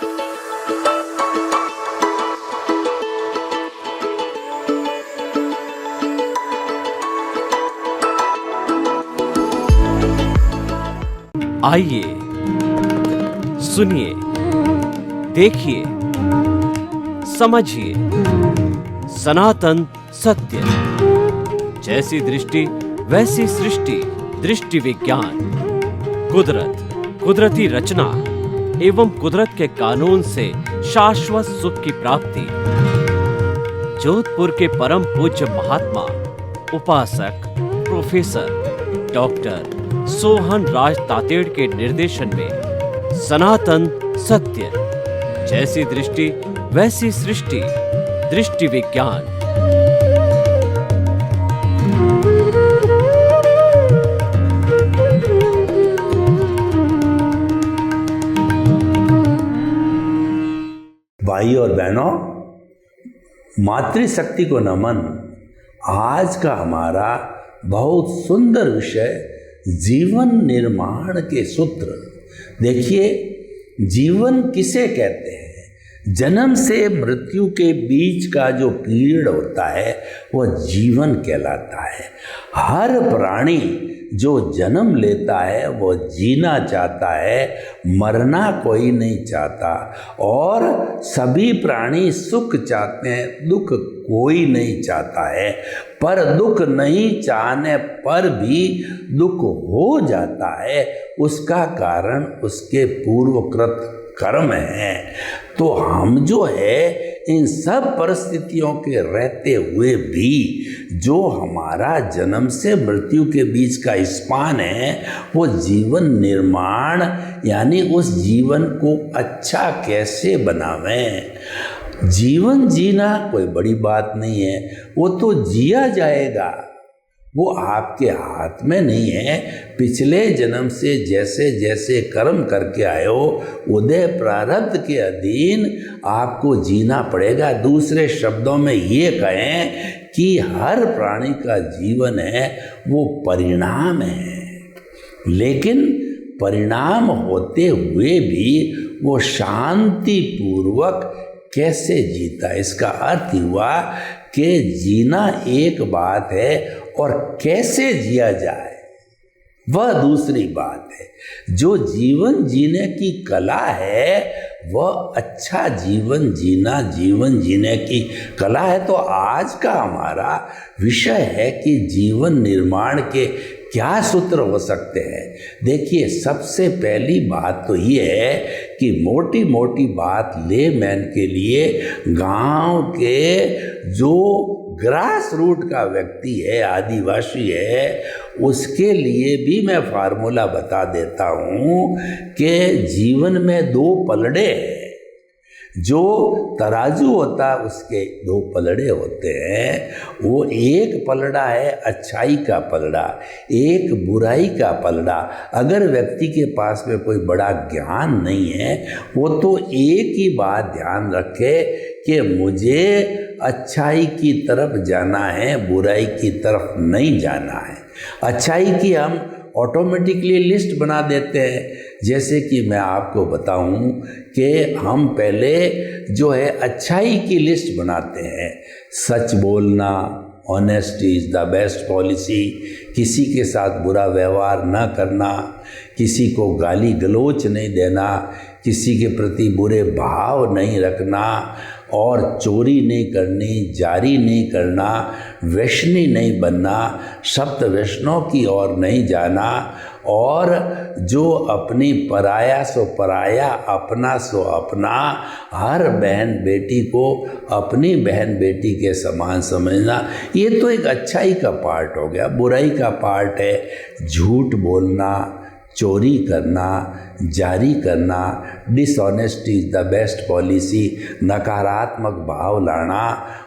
आइए, सुनिए, देखिए, समझिए सनातन सत्य। जैसी दृष्टि वैसी सृष्टि, दृष्टि विज्ञान। कुदरत, कुदरती रचना एवं कुदरत के कानून से शाश्वत सुख की प्राप्ति। जोधपुर के परम पूज्य महात्मा उपासक प्रोफेसर डॉक्टर सोहन राज तातेड़ के निर्देशन में सनातन सत्य। जैसी दृष्टि वैसी सृष्टि, दृष्टि विज्ञान। भाई और बहनों, मातृशक्ति को नमन। आज का हमारा बहुत सुंदर विषय जीवन निर्माण के सूत्र। देखिए, जीवन किसे कहते हैं? जन्म से मृत्यु के बीच का जो पीरियड होता है वह जीवन कहलाता है। हर प्राणी जो जन्म लेता है वह जीना चाहता है, मरना कोई नहीं चाहता। और सभी प्राणी सुख चाहते हैं, दुख कोई नहीं चाहता है। पर दुख नहीं चाहने पर भी दुख हो जाता है। उसका कारण उसके पूर्वकृत कर्म है। तो हम जो है इन सब परिस्थितियों के रहते हुए भी जो हमारा जन्म से मृत्यु के बीच का स्पान है वो जीवन निर्माण, यानी उस जीवन को अच्छा कैसे बनावें। जीवन जीना कोई बड़ी बात नहीं है, वो तो जिया जाएगा, वो आपके हाथ में नहीं है। पिछले जन्म से जैसे जैसे कर्म करके आए हो, उदय प्रारब्ध के अधीन आपको जीना पड़ेगा। दूसरे शब्दों में ये कहें कि हर प्राणी का जीवन है वो परिणाम है, लेकिन परिणाम होते हुए भी वो शांति पूर्वक कैसे जीता। इसका अर्थ हुआ कि जीना एक बात है और कैसे जिया जाए वह दूसरी बात है। जो जीवन जीने की कला है वह अच्छा जीवन जीना, जीवन जीने की कला है। तो आज का हमारा विषय है कि जीवन निर्माण के क्या सूत्र हो सकते हैं। देखिए, सबसे पहली बात तो ये है कि मोटी मोटी बात लेमैन के लिए, गांव के जो ग्रास रूट का व्यक्ति है, आदिवासी है, उसके लिए भी मैं फार्मूला बता देता हूँ कि जीवन में दो पलड़े हैं। जो तराजू होता है उसके दो पलड़े होते हैं। वो एक पलड़ा है अच्छाई का पलड़ा, एक बुराई का पलड़ा। अगर व्यक्ति के पास में कोई बड़ा ज्ञान नहीं है, वो तो एक ही बात ध्यान रखे कि मुझे अच्छाई की तरफ जाना है, बुराई की तरफ नहीं जाना है। अच्छाई की हम ऑटोमेटिकली लिस्ट बना देते हैं। जैसे कि मैं आपको बताऊं कि हम पहले जो है अच्छाई की लिस्ट बनाते हैं। सच बोलना, honesty is the best policy, किसी के साथ बुरा व्यवहार न करना, किसी को गाली गलौच नहीं देना, किसी के प्रति बुरे भाव नहीं रखना, और चोरी नहीं करनी, जारी नहीं करना, वैष्णी नहीं बनना, सप्त वैष्णव की ओर नहीं जाना, और जो अपनी पराया सो पराया, अपना सो अपना, हर बहन बेटी को अपनी बहन बेटी के समान समझना। ये तो एक अच्छाई का पार्ट हो गया। बुराई का पार्ट है झूठ बोलना, चोरी करना, जारी करना, dishonesty is the best policy, नकारात्मक भाव लाना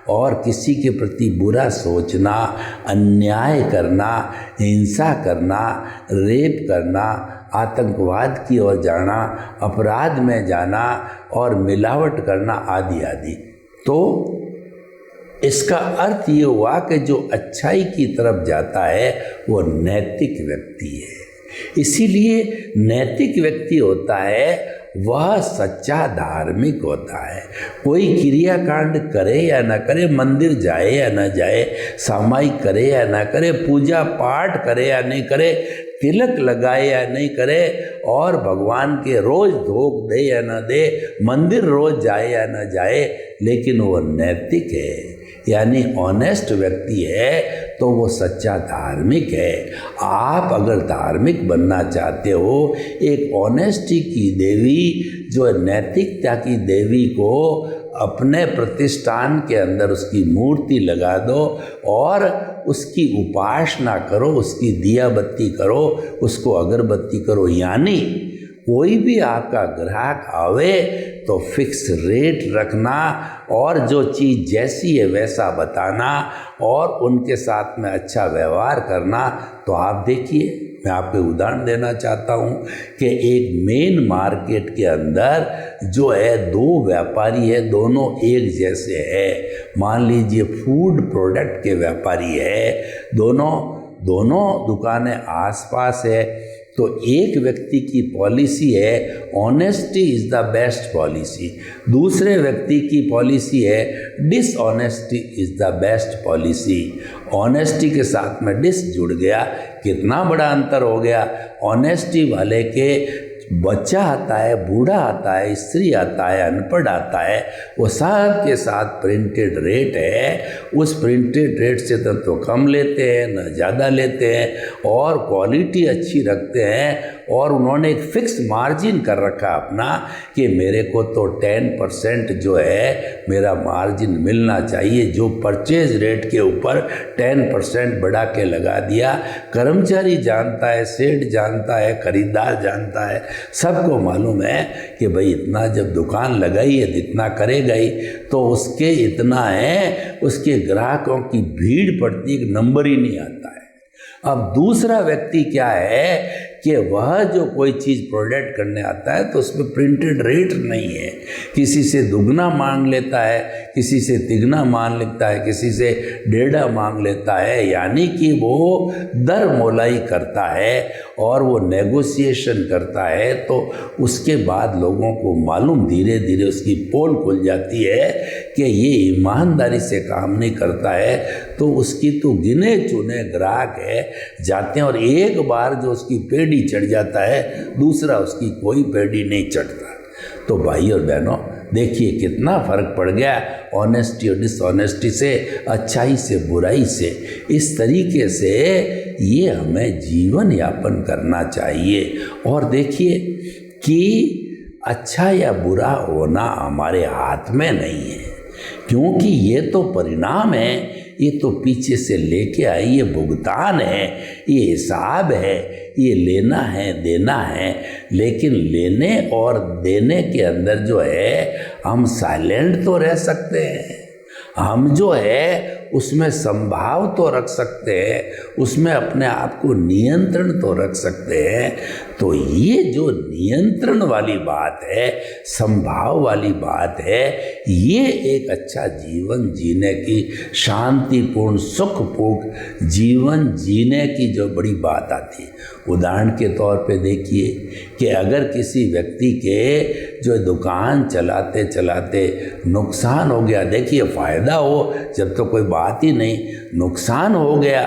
और किसी के प्रति बुरा सोचना, अन्याय करना, हिंसा करना, रेप करना, आतंकवाद की ओर जाना, अपराध में जाना और मिलावट करना आदि आदि। तो इसका अर्थ ये हुआ कि जो अच्छाई की तरफ जाता है वो नैतिक व्यक्ति है। इसीलिए नैतिक व्यक्ति होता है वह सच्चा धार्मिक होता है। कोई क्रियाकांड करे या न करे, मंदिर जाए या न जाए, सामायिक करे या न करे, पूजा पाठ करे या नहीं करे, तिलक लगाए या नहीं करे, और भगवान के रोज भोग दे या न दे, मंदिर रोज जाए या न जाए, लेकिन वो नैतिक है, यानी ऑनेस्ट व्यक्ति है, तो वो सच्चा धार्मिक है। आप अगर धार्मिक बनना चाहते हो, एक ऑनेस्टी की देवी जो नैतिकता की देवी को अपने प्रतिष्ठान के अंदर उसकी मूर्ति लगा दो और उसकी उपासना करो, उसकी दिया बत्ती करो, उसको अगरबत्ती करो। यानी कोई भी आपका ग्राहक आवे तो फिक्स रेट रखना और जो चीज़ जैसी है वैसा बताना और उनके साथ में अच्छा व्यवहार करना। तो आप देखिए, मैं आपको उदाहरण देना चाहता हूँ कि एक मेन मार्केट के अंदर जो है दो व्यापारी है, दोनों एक जैसे है। मान लीजिए फूड प्रोडक्ट के व्यापारी है, दोनों दुकानें आसपास है, तो एक व्यक्ति की पॉलिसी है honesty is the best policy, दूसरे व्यक्ति की पॉलिसी है dishonesty is the best policy. Honesty के साथ में डिस जुड़ गया, कितना बड़ा अंतर हो गया। ऑनेस्टी वाले के बच्चा आता है, बूढ़ा आता है, स्त्री आता है, अनपढ़ आता है, वो सब के साथ प्रिंटेड रेट है। उस प्रिंटेड रेट से तो कम लेते हैं न ज़्यादा लेते हैं और क्वालिटी अच्छी रखते हैं। और उन्होंने एक फिक्स मार्जिन कर रखा अपना कि मेरे को तो 10% जो है मेरा मार्जिन मिलना चाहिए। जो परचेज रेट के ऊपर 10% बढ़ा के लगा दिया। कर्मचारी जानता है, सेठ जानता है, खरीदार जानता है, सबको मालूम है कि भाई इतना जब दुकान लगाई है इतना करेगा ही, तो उसके इतना है, उसके ग्राहकों की भीड़ पड़ती है, नंबर ही नहीं आता है। अब दूसरा व्यक्ति क्या है कि वह जो कोई चीज़ प्रोडक्ट करने आता है तो उसमें प्रिंटेड रेट नहीं है, किसी से दुगना मांग लेता है, किसी से तिगना मांग लेता है, किसी से डेढ़ा मांग लेता है। यानी कि वो दर मोलाई करता है और वो नेगोशिएशन करता है। तो उसके बाद लोगों को मालूम, धीरे धीरे उसकी पोल खुल जाती है कि ये ईमानदारी से काम नहीं करता है। तो उसकी तो गिने चुने ग्राहक है जाते हैं और एक बार जो उसकी पेड़ी चढ़ जाता है, दूसरा उसकी कोई पेड़ी नहीं चढ़ता। तो भाई और बहनों, देखिए कितना फ़र्क पड़ गया ऑनेस्टी और डिसऑनेस्टी से, अच्छाई से बुराई से। इस तरीके से ये हमें जीवन यापन करना चाहिए। और देखिए कि अच्छा या बुरा होना हमारे हाथ में नहीं है, क्योंकि ये तो परिणाम है, ये तो पीछे से लेके आई, ये भुगतान है, ये हिसाब है, ये लेना है, देना है। लेकिन लेने और देने के अंदर जो है हम साइलेंट तो रह सकते हैं, हम जो है उसमें संभाव तो रख सकते हैं, उसमें अपने आप को नियंत्रण तो रख सकते हैं। तो ये जो नियंत्रण वाली बात है, संभाव वाली बात है, ये एक अच्छा जीवन जीने की, शांतिपूर्ण सुखपूर्ण जीवन जीने की जो बड़ी बात आती है। उदाहरण के तौर पे देखिए कि अगर किसी व्यक्ति के जो दुकान चलाते चलाते नुकसान हो गया, देखिए फ़ायदा हो जब तो कोई बात ही नहीं, नुकसान हो गया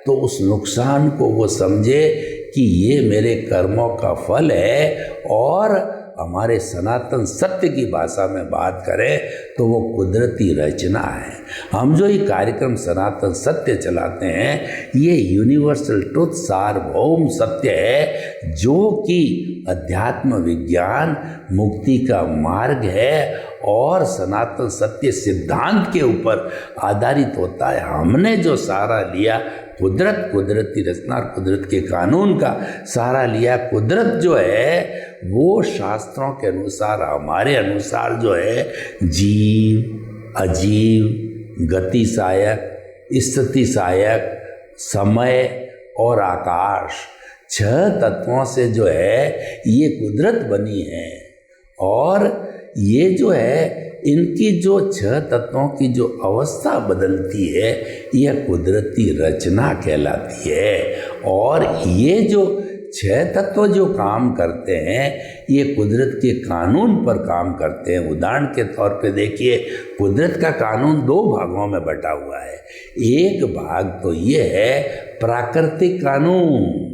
तो उस नुकसान को वो समझे कि ये मेरे कर्मों का फल है। और हमारे सनातन सत्य की भाषा में बात करें तो वो कुदरती रचना है। हम जो ये कार्यक्रम सनातन सत्य चलाते हैं, ये यूनिवर्सल ट्रुथ, सार्वभौम सत्य है, जो कि अध्यात्म विज्ञान मुक्ति का मार्ग है और सनातन सत्य सिद्धांत के ऊपर आधारित होता है। हमने जो सहारा लिया कुदरत, कुदरती रचना और कुदरत के कानून का सहारा लिया। कुदरत जो है वो शास्त्रों के अनुसार, हमारे अनुसार जो है जीव, अजीव, गति सहायक, स्थिति सहायक, समय और आकाश, 6 तत्वों से जो है ये कुदरत बनी है। और ये जो है इनकी जो 6 तत्वों की जो अवस्था बदलती है, यह कुदरती रचना कहलाती है। और ये जो छह तत्व जो काम करते हैं ये कुदरत के कानून पर काम करते हैं। उदाहरण के तौर पे देखिए, कुदरत का कानून दो भागों में बटा हुआ है। एक भाग तो ये है प्राकृतिक कानून,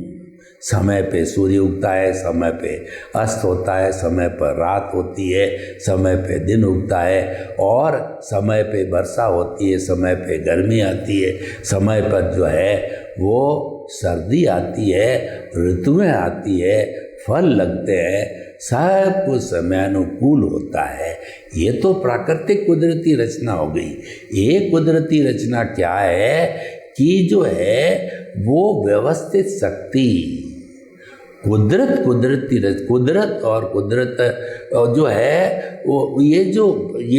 समय पे सूर्य उगता है, समय पे अस्त होता है, समय पर रात होती है, समय पे दिन उगता है, और समय पे वर्षा होती है, समय पे गर्मी आती है, समय पर जो है वो सर्दी आती है, ऋतुएं आती है, फल लगते हैं, सब कुछ समयानुकूल होता है। ये तो प्राकृतिक कुदरती रचना हो गई। एक कुदरती रचना क्या है कि जो है वो व्यवस्थित शक्ति, कुदरत और कुदरत जो है वो ये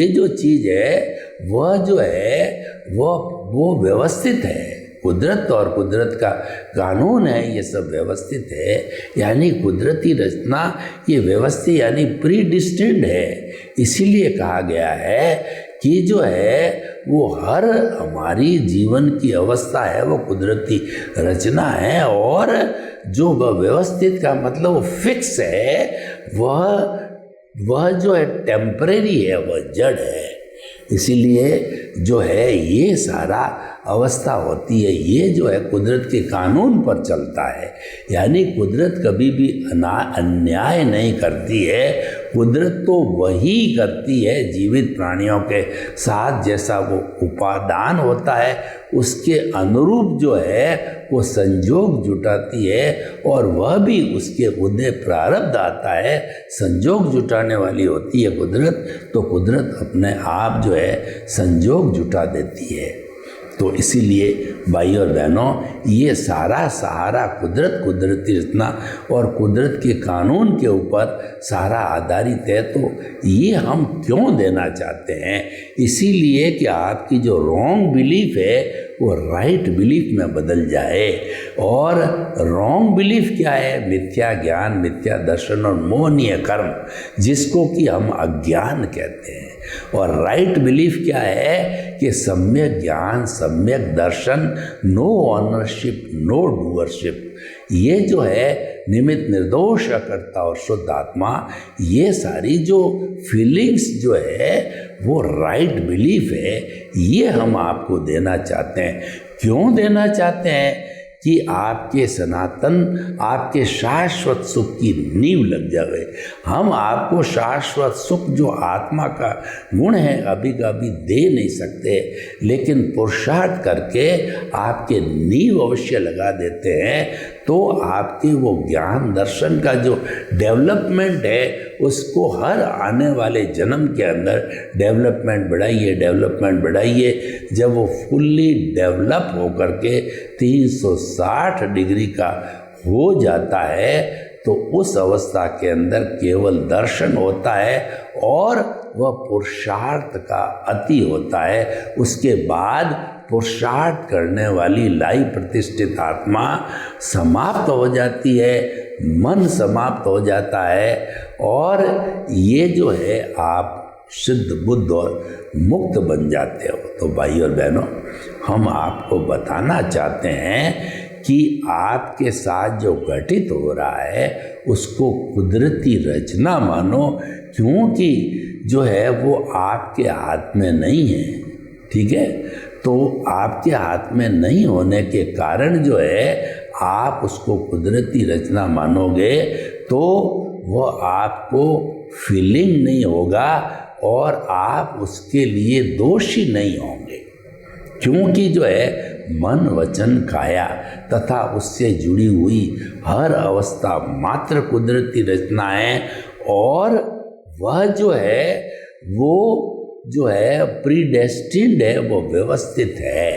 जो चीज़ है वह जो है वो व्यवस्थित है। कुदरत और कुदरत का कानून है, ये सब व्यवस्थित है। यानी कुदरती रचना ये व्यवस्थित यानी प्रीडिस्टिन्ड है। इसीलिए कहा गया है कि जो है वो हर हमारी जीवन की अवस्था है वो कुदरती रचना है, और जो वह व्यवस्थित का मतलब वो फिक्स है, वह जो है टेम्परेरी है, वह जड़ है। इसीलिए जो है ये सारा अवस्था होती है, ये जो है कुदरत के कानून पर चलता है। यानी कुदरत कभी भी अन्याय नहीं करती है। कुदरत तो वही करती है जीवित प्राणियों के साथ, जैसा वो उपादान होता है उसके अनुरूप जो है वो संजोग जुटाती है, और वह भी उसके उन्हें प्रारब्ध आता है, संजोग जुटाने वाली होती है कुदरत। तो कुदरत अपने आप जो है संजोग जुटा देती है। तो इसीलिए भाई और बहनों, ये सारा सहारा कुदरती रचना और कुदरत के कानून के ऊपर सारा आधारित है। तो ये हम क्यों देना चाहते हैं? इसीलिए कि आपकी जो रॉन्ग बिलीफ है वो राइट बिलीफ में बदल जाए। और रॉन्ग बिलीफ क्या है? मिथ्या ज्ञान, मिथ्या दर्शन और मोहनीय कर्म, जिसको कि हम अज्ञान कहते हैं। और राइट बिलीफ क्या है कि सम्यक ज्ञान, सम्यक दर्शन, नो ऑनरशिप, नो डूअरशिप, ये जो है निमित्त निर्दोष अकर्ता और शुद्ध आत्मा, ये सारी जो फीलिंग्स जो है वो राइट बिलीफ है। ये हम आपको देना चाहते हैं। क्यों देना चाहते हैं? कि आपके सनातन, आपके शाश्वत सुख की नींव लग जाए। हम आपको शाश्वत सुख जो आत्मा का गुण है अभी कभी दे नहीं सकते, लेकिन पुरुषार्थ करके आपके नींव अवश्य लगा देते हैं। तो आपके वो ज्ञान दर्शन का जो डेवलपमेंट है उसको हर आने वाले जन्म के अंदर डेवलपमेंट बढ़ाइए। जब वो फुल्ली डेवलप होकर के 360 डिग्री का हो जाता है तो उस अवस्था के अंदर केवल दर्शन होता है और वह पुरुषार्थ का अति होता है। उसके बाद पुरुषार्थ करने वाली लाई प्रतिष्ठित आत्मा समाप्त हो जाती है, मन समाप्त हो जाता है, और ये जो है आप सिद्ध बुद्ध और मुक्त बन जाते हो। तो भाई और बहनों, हम आपको बताना चाहते हैं कि आपके साथ जो घटित हो रहा है उसको कुदरती रचना मानो, क्योंकि जो है वो आपके हाथ में नहीं है। ठीक है? तो आपके हाथ में नहीं होने के कारण जो है आप उसको कुदरती रचना मानोगे तो वो आपको फीलिंग नहीं होगा और आप उसके लिए दोषी नहीं होंगे, क्योंकि जो है मन, वचन, काया तथा उससे जुड़ी हुई हर अवस्था मात्र कुदरती रचना है, और वह जो है प्रीडेस्टिन्ड है, वो व्यवस्थित है।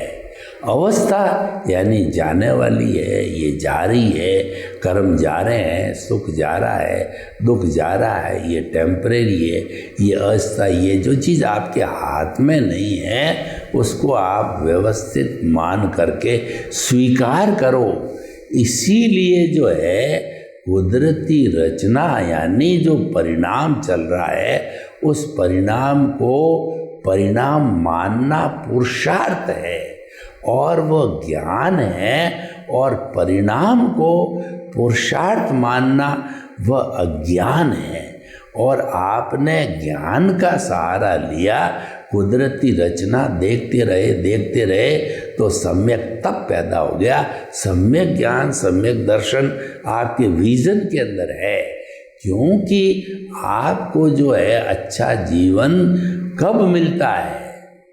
अवस्था यानी जाने वाली है, ये जारी है, कर्म जा रहे हैं, सुख जा रहा है, दुख जा रहा है, ये टेम्परेरी है, ये अस्थायी, ये जो चीज़ आपके हाथ में नहीं है उसको आप व्यवस्थित मान करके स्वीकार करो। इसीलिए जो है कुदरती रचना यानी जो परिणाम चल रहा है उस परिणाम को परिणाम मानना पुरुषार्थ है, और वह ज्ञान है, और परिणाम को पुरुषार्थ मानना वह अज्ञान है। और आपने ज्ञान का सहारा लिया, कुदरती रचना देखते रहे तो सम्यक तप पैदा हो गया। सम्यक ज्ञान, सम्यक दर्शन आपके विजन के अंदर है, क्योंकि आपको जो है अच्छा जीवन कब मिलता है।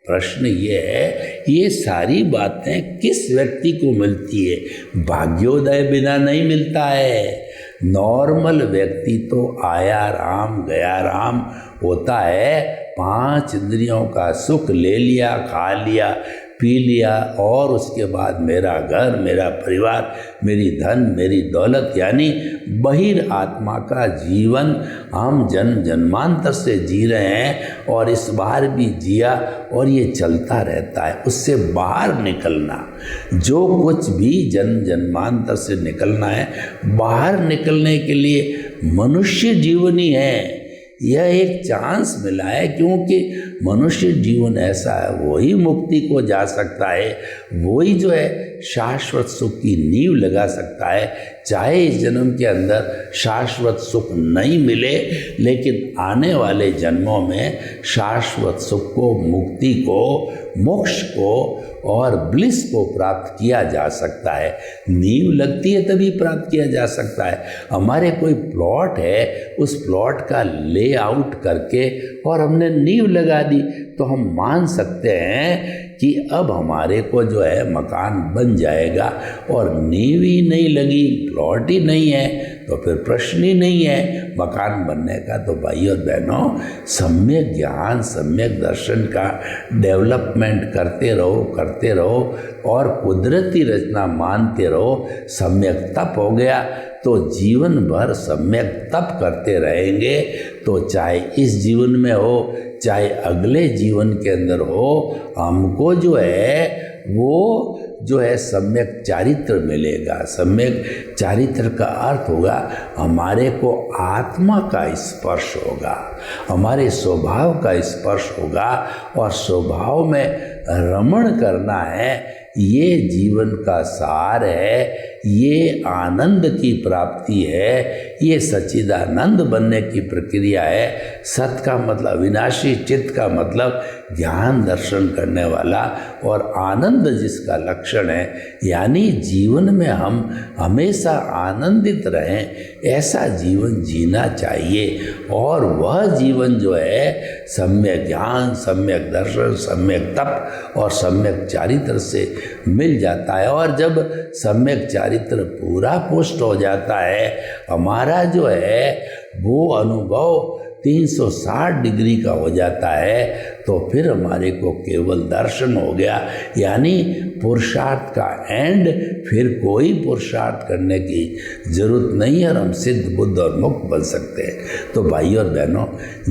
प्रश्न ये है, ये सारी बातें किस व्यक्ति को मिलती है? भाग्योदय बिना नहीं मिलता है। नॉर्मल व्यक्ति तो आया राम गया राम होता है, 5 इंद्रियों का सुख ले लिया, खा लिया, पी लिया, और उसके बाद मेरा घर, मेरा परिवार, मेरी धन, मेरी दौलत, यानी बहिर आत्मा का जीवन हम जन्म जन्मांतर से जी रहे हैं, और इस बार भी जिया और ये चलता रहता है। उससे बाहर निकलना, जो कुछ भी जन्म जन्मांतर से निकलना है, बाहर निकलने के लिए मनुष्य जीवन ही है। यह एक चांस मिला है, क्योंकि मनुष्य जीवन ऐसा है, वही मुक्ति को जा सकता है, वही जो है शाश्वत सुख की नींव लगा सकता है। चाहे इस जन्म के अंदर शाश्वत सुख नहीं मिले, लेकिन आने वाले जन्मों में शाश्वत सुख को, मुक्ति को, मोक्ष को और ब्लिस को प्राप्त किया जा सकता है। नींव लगती है तभी प्राप्त किया जा सकता है। हमारे कोई प्लॉट है, उस प्लॉट का लेआउट करके और हमने नींव लगा दी, तो हम मान सकते हैं कि अब हमारे को जो है मकान बन जाएगा। और नींव ही नहीं लगी, प्लॉट ही नहीं है, तो फिर प्रश्न ही नहीं है मकान बनने का। तो भाई और बहनों, सम्यक ज्ञान, सम्यक दर्शन का डेवलपमेंट करते रहो और कुदरती रचना मानते रहो। सम्यक तप हो गया तो जीवन भर सम्यक तप करते रहेंगे, तो चाहे इस जीवन में हो, चाहे अगले जीवन के अंदर हो, हमको जो है वो जो है सम्यक चारित्र मिलेगा। सम्यक चारित्र का अर्थ होगा हमारे को आत्मा का स्पर्श होगा, हमारे स्वभाव का स्पर्श होगा, और स्वभाव में रमण करना है। ये जीवन का सार है, ये आनंद की प्राप्ति है, ये सच्चिदानंद बनने की प्रक्रिया है। सत का मतलब अविनाशी, चित्त का मतलब ज्ञान दर्शन करने वाला, और आनंद जिसका लक्षण है, यानी जीवन में हम हमेशा आनंदित रहें, ऐसा जीवन जीना चाहिए। और वह जीवन जो है सम्यक ज्ञान, सम्यक दर्शन, सम्यक तप और सम्यक चारित्र से मिल जाता है। और जब सम्यक चारित्र पूरा पुष्ट हो जाता है, हमारा जो है वो अनुभव 360 डिग्री का हो जाता है, तो फिर हमारे को केवल दर्शन हो गया, यानी पुरुषार्थ का एंड। फिर कोई पुरुषार्थ करने की जरूरत नहीं है, और हम सिद्ध, बुद्ध और मुक्त बन सकते हैं। तो भाई और बहनों,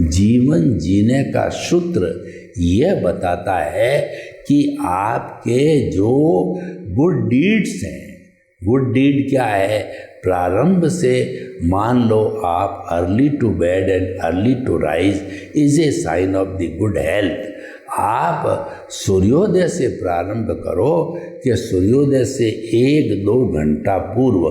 जीवन जीने का सूत्र यह बताता है कि आपके जो गुड डीड्स हैं, गुड डीड क्या है? प्रारंभ से मान लो आप early to bed and early to rise is a sign of the good health. आप सूर्योदय से प्रारंभ करो कि सूर्योदय से 1-2 घंटा पूर्व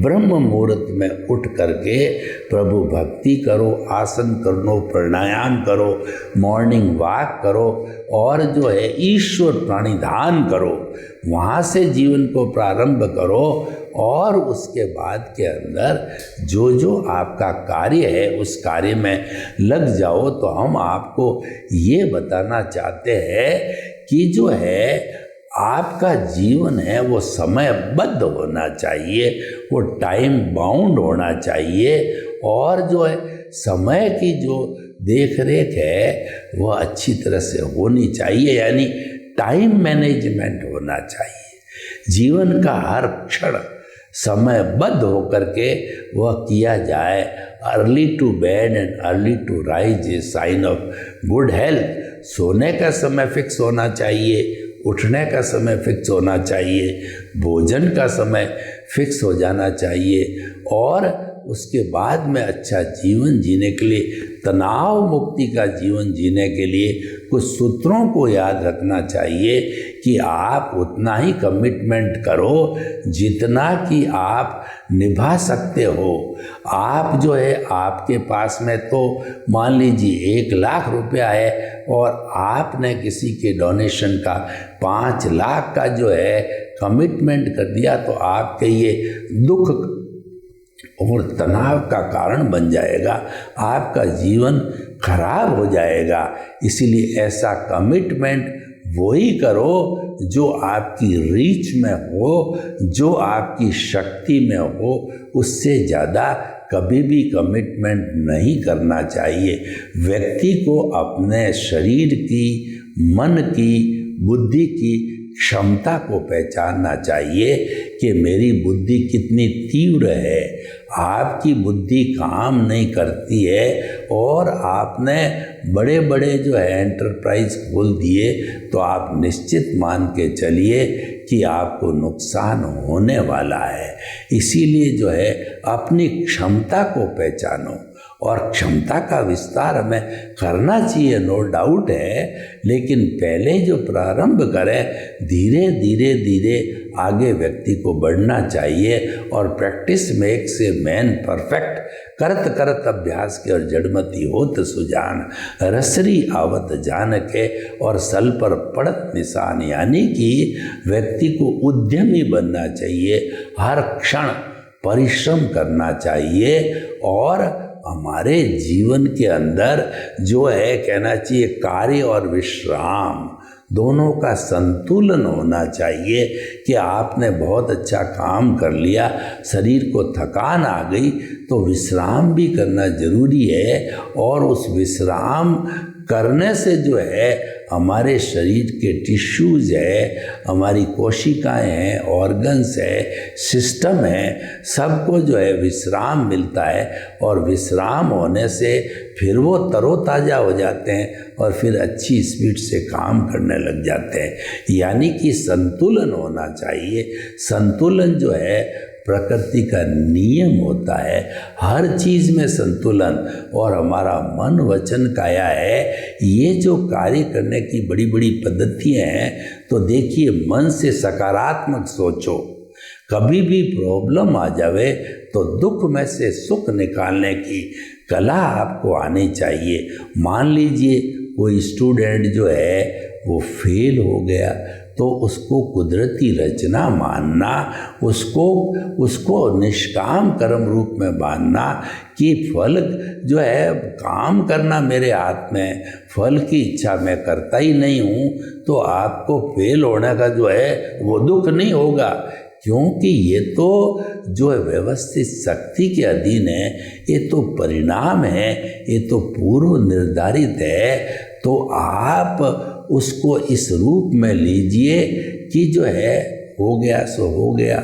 ब्रह्म मुहूर्त में उठ करके प्रभु भक्ति करो, आसन करो, प्राणायाम करो, मॉर्निंग वॉक करो, और जो है ईश्वर प्राणिधान करो। वहाँ से जीवन को प्रारंभ करो, और उसके बाद के अंदर जो जो आपका कार्य है उस कार्य में लग जाओ। तो हम आपको ये बताना चाहते हैं कि जो है आपका जीवन है वो समयबद्ध होना चाहिए, वो टाइम बाउंड होना चाहिए, और जो है समय की जो देख रेख है वह अच्छी तरह से होनी चाहिए, यानी टाइम मैनेजमेंट होना चाहिए। जीवन का हर क्षण समयबद्ध होकर के वह किया जाए। Early to bed and early to rise is sign of good health. सोने का समय फिक्स होना चाहिए, उठने का समय फिक्स होना चाहिए, भोजन का समय फिक्स हो जाना चाहिए, और उसके बाद में अच्छा जीवन जीने के लिए, तनाव मुक्ति का जीवन जीने के लिए कुछ सूत्रों को याद रखना चाहिए कि आप उतना ही कमिटमेंट करो जितना कि आप निभा सकते हो। आप जो है, आपके पास में तो मान लीजिए 1,00,000 रुपया है और आपने किसी के डोनेशन का 5 लाख का जो है कमिटमेंट कर दिया, तो आपके ये दुख और तनाव का कारण बन जाएगा, आपका जीवन खराब हो जाएगा। इसीलिए ऐसा कमिटमेंट वही करो जो आपकी रीच में हो, जो आपकी शक्ति में हो। उससे ज़्यादा कभी भी कमिटमेंट नहीं करना चाहिए। व्यक्ति को अपने शरीर की, मन की, बुद्धि की क्षमता को पहचानना चाहिए कि मेरी बुद्धि कितनी तीव्र है। आपकी बुद्धि काम नहीं करती है और आपने बड़े बड़े जो है एंटरप्राइज खोल दिए, तो आप निश्चित मान के चलिए कि आपको नुकसान होने वाला है। इसीलिए जो है अपनी क्षमता को पहचानो और क्षमता का विस्तार हमें करना चाहिए, नो डाउट है, लेकिन पहले जो प्रारंभ करें, धीरे धीरे धीरे आगे व्यक्ति को बढ़ना चाहिए। और practice makes a man perfect, करत करत अभ्यास के और जड़मती होत सुजान, रसरी आवत जान के और सल पर पड़त निशान। यानी कि व्यक्ति को उद्यमी बनना चाहिए, हर क्षण परिश्रम करना चाहिए और हमारे जीवन के अंदर जो है कहना चाहिए कार्य और विश्राम दोनों का संतुलन होना चाहिए। कि आपने बहुत अच्छा काम कर लिया, शरीर को थकान आ गई, तो विश्राम भी करना जरूरी है। और उस विश्राम करने से जो है हमारे शरीर के टिश्यूज़ है, हमारी कोशिकाएं हैं, ऑर्गन्स है, सिस्टम है, सबको जो है विश्राम मिलता है। और विश्राम होने से फिर वो तरोताज़ा हो जाते हैं और फिर अच्छी स्पीड से काम करने लग जाते हैं। यानी कि संतुलन होना चाहिए। संतुलन जो है प्रकृति का नियम होता है, हर चीज़ में संतुलन। और हमारा मन, वचन, काया है, ये जो कार्य करने की बड़ी बड़ी पद्धतियाँ हैं। तो देखिए, मन से सकारात्मक सोचो। कभी भी प्रॉब्लम आ जावे तो दुख में से सुख निकालने की कला आपको आनी चाहिए। मान लीजिए कोई स्टूडेंट जो है वो फेल हो गया, तो उसको कुदरती रचना मानना, उसको निष्काम कर्म रूप में मानना कि फल जो है काम करना मेरे हाथ में, फल की इच्छा मैं करता ही नहीं हूँ, तो आपको फेल होने का जो है वो दुख नहीं होगा। क्योंकि ये तो जो है व्यवस्थित शक्ति के अधीन है, ये तो परिणाम है, ये तो पूर्व निर्धारित है। तो आप उसको इस रूप में लीजिए कि जो है हो गया सो हो गया,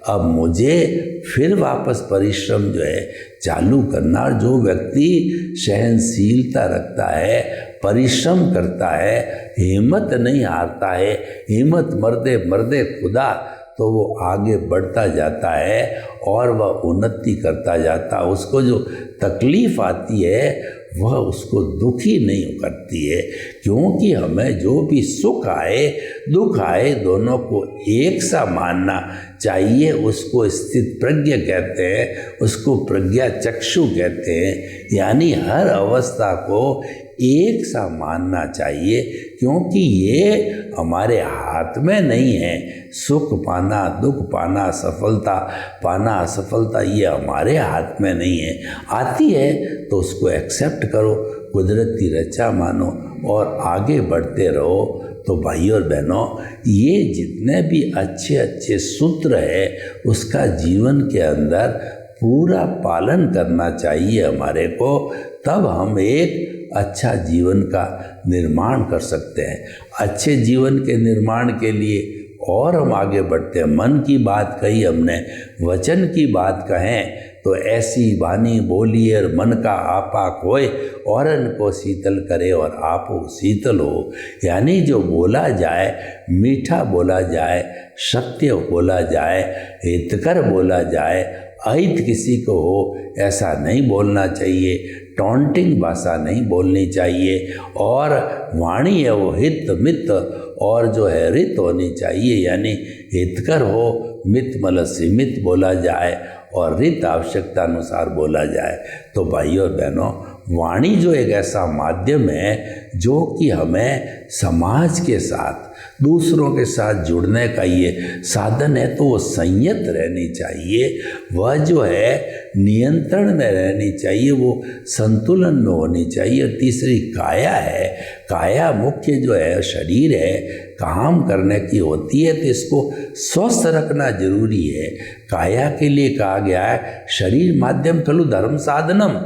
अब मुझे फिर वापस परिश्रम जो है चालू करना। और जो व्यक्ति सहनशीलता रखता है, परिश्रम करता है, हिम्मत नहीं हारता है, हिम्मत मर्दे मर्दे खुदा, तो वो आगे बढ़ता जाता है और वह उन्नति करता जाता है। उसको जो तकलीफ आती है वह उसको दुखी नहीं करती है। क्योंकि हमें जो भी सुख आए दुख आए, दोनों को एक सा मानना चाहिए। उसको स्थित प्रज्ञ कहते हैं, उसको प्रज्ञा चक्षु कहते हैं। यानी हर अवस्था को एक सा मानना चाहिए, क्योंकि ये हमारे हाथ में नहीं है। सुख पाना, दुख पाना, सफलता पाना, असफलता, ये हमारे हाथ में नहीं है। आती है तो उसको एक्सेप्ट करो, कुदरती रचा मानो और आगे बढ़ते रहो। तो भाइयों और बहनों, ये जितने भी अच्छे अच्छे सूत्र है उसका जीवन के अंदर पूरा पालन करना चाहिए हमारे को। तब हम एक अच्छा जीवन का निर्माण कर सकते हैं। अच्छे जीवन के निर्माण के लिए और हम आगे बढ़ते हैं। मन की बात कही हमने, वचन की बात कहें तो ऐसी वाणी बोलिए और मन का आपा खोए, औरन को शीतल करे और आप शीतल हो। यानी जो बोला जाए, मीठा बोला जाए, सत्य बोला जाए, हितकर बोला जाए अहित किसी को हो ऐसा नहीं बोलना चाहिए, टॉन्टिंग भाषा नहीं बोलनी चाहिए। और वाणी है वो हित मित और जो है रित होनी चाहिए, यानी हितकर हो, मित मतलब सीमित बोला जाए और रित आवश्यकता अनुसार बोला जाए। तो भाइयों और बहनों, वाणी जो एक ऐसा माध्यम है जो कि हमें समाज के साथ, दूसरों के साथ जुड़ने का ये साधन है, तो वो संयत रहनी चाहिए, वह जो है नियंत्रण में रहनी चाहिए, वो संतुलन में होनी चाहिए। और तीसरी काया है, काया मुख्य जो है शरीर है, काम करने की होती है, तो इसको स्वस्थ रखना जरूरी है। काया के लिए कहा गया है शरीर माध्यम खलु धर्म साधनम।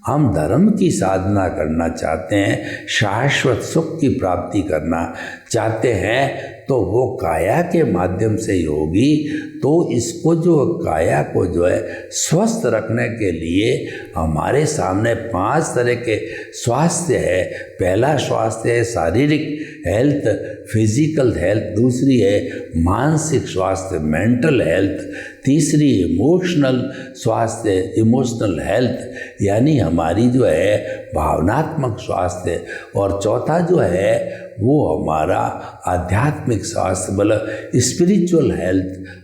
हम धर्म की साधना करना चाहते हैं, शाश्वत सुख की प्राप्ति करना चाहते हैं, तो वो काया के माध्यम से ही होगी। तो इसको जो काया को जो है स्वस्थ रखने के लिए हमारे सामने 5 तरह के स्वास्थ्य है। पहला स्वास्थ्य है शारीरिक हेल्थ, फिजिकल हेल्थ। दूसरी है मानसिक स्वास्थ्य, मेंटल हेल्थ। तीसरी इमोशनल स्वास्थ्य, इमोशनल हेल्थ, यानी हमारी जो है भावनात्मक स्वास्थ्य। और चौथा जो है वो हमारा आध्यात्मिक स्वास्थ्य, मतलब स्पिरिचुअल हेल्थ।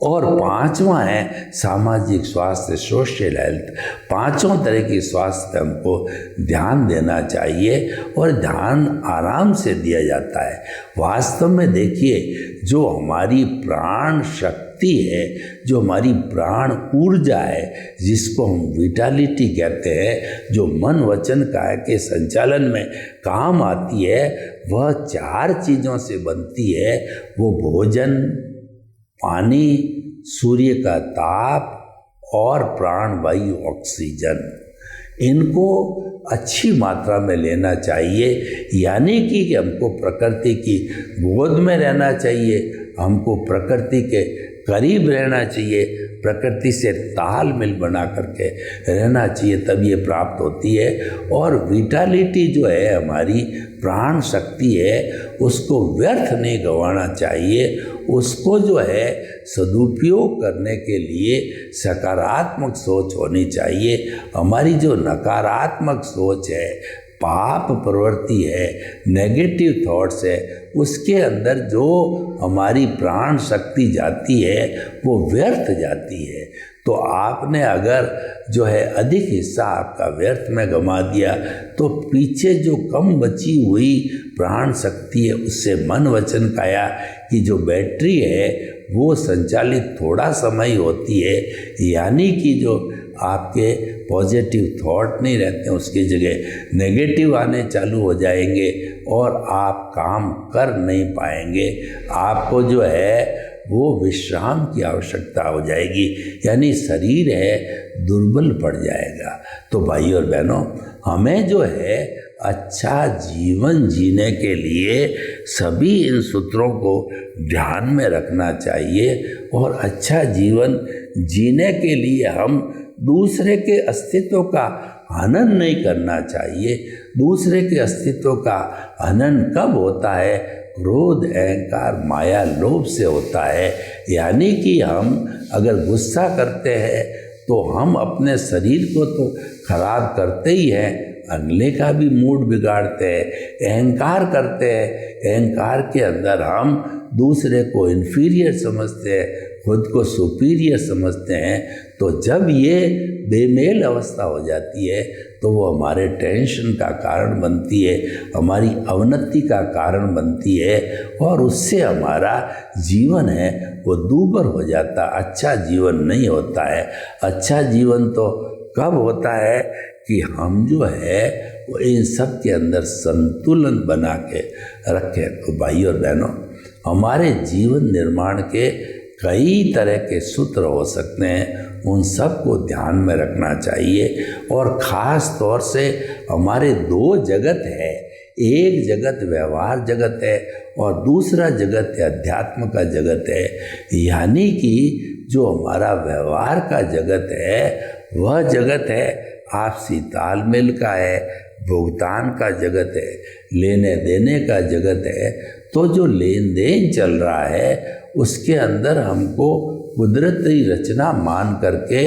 और 5वां है सामाजिक स्वास्थ्य, सोशल हेल्थ। 5 तरह की स्वास्थ्य पे हमको ध्यान देना चाहिए और ध्यान आराम से दिया जाता है। वास्तव में देखिए, जो हमारी प्राण शक्ति है, जो हमारी प्राण ऊर्जा है, जिसको हम विटालिटी कहते हैं, जो मन वचन काया के संचालन में काम आती है, वह 4 चीज़ों से बनती है। वो भोजन, पानी, सूर्य का ताप और प्राणवायु ऑक्सीजन। इनको अच्छी मात्रा में लेना चाहिए, यानी कि हमको प्रकृति की गोद में रहना चाहिए, हमको प्रकृति के करीब रहना चाहिए, प्रकृति से तालमेल बना करके रहना चाहिए, तब ये प्राप्त होती है। और विटालिटी जो है हमारी प्राण शक्ति है, उसको व्यर्थ नहीं गंवाना चाहिए, उसको जो है सदुपयोग करने के लिए सकारात्मक सोच होनी चाहिए। हमारी जो नकारात्मक सोच है, पाप प्रवृत्ति है, नेगेटिव थॉट्स है, उसके अंदर जो हमारी प्राण शक्ति जाती है वो व्यर्थ जाती है। तो आपने अगर जो है अधिक हिस्सा आपका व्यर्थ में गंवा दिया, तो पीछे जो कम बची हुई प्राण शक्ति है, उससे मन वचन काया की जो बैटरी है वो संचालित थोड़ा समय होती है, यानी कि जो आपके पॉजिटिव थॉट नहीं रहते हैं, उसकी जगह नेगेटिव आने चालू हो जाएंगे और आप काम कर नहीं पाएंगे। आपको जो है वो विश्राम की आवश्यकता हो जाएगी, यानी शरीर है दुर्बल पड़ जाएगा। तो भाई और बहनों, हमें जो है अच्छा जीवन जीने के लिए सभी इन सूत्रों को ध्यान में रखना चाहिए। और अच्छा जीवन जीने के लिए हम दूसरे के अस्तित्व का हनन नहीं करना चाहिए। दूसरे के अस्तित्व का हनन कब होता है? क्रोध, अहंकार, माया, लोभ से होता है। यानी कि हम अगर गुस्सा करते हैं तो हम अपने शरीर को तो खराब करते ही हैं, अगले का भी मूड बिगाड़ते हैं। अहंकार करते हैं, अहंकार के अंदर हम दूसरे को इन्फीरियर समझते हैं, खुद को सुपीरियर समझते हैं। तो जब ये बेमेल अवस्था हो जाती है तो वो हमारे टेंशन का कारण बनती है, हमारी अवनति का कारण बनती है, और उससे हमारा जीवन है वो दूभर हो जाता, अच्छा जीवन नहीं होता है। अच्छा जीवन तो कब होता है कि हम जो है वो इन सब के अंदर संतुलन बना के रखें। तो भाई और बहनों, हमारे जीवन निर्माण के कई तरह के सूत्र हो सकते हैं, उन सब को ध्यान में रखना चाहिए। और ख़ास तौर से हमारे 2 जगत है, एक जगत व्यवहार जगत है और दूसरा जगत है अध्यात्म का जगत है। यानी कि जो हमारा व्यवहार का जगत है वह जगत है आपसी तालमेल का है, भुगतान का जगत है, लेने देने का जगत है। तो जो लेन देन चल रहा है उसके अंदर हमको कुदरती रचना मान करके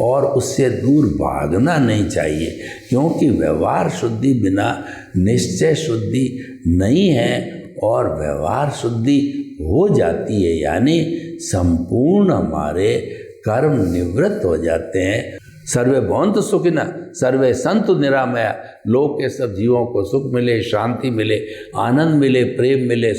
और उससे दूर भागना नहीं चाहिए, क्योंकि व्यवहार शुद्धि बिना निश्चय शुद्धि नहीं है, और व्यवहार शुद्धि हो जाती है यानी संपूर्ण हमारे कर्म निवृत्त हो जाते हैं। सर्वे भवन्तु सुखिनः सर्वे सन्तु निरामया। लोक के सब जीवों को सुख मिले, शांति मिले, आनंद मिले, प्रेम मिले।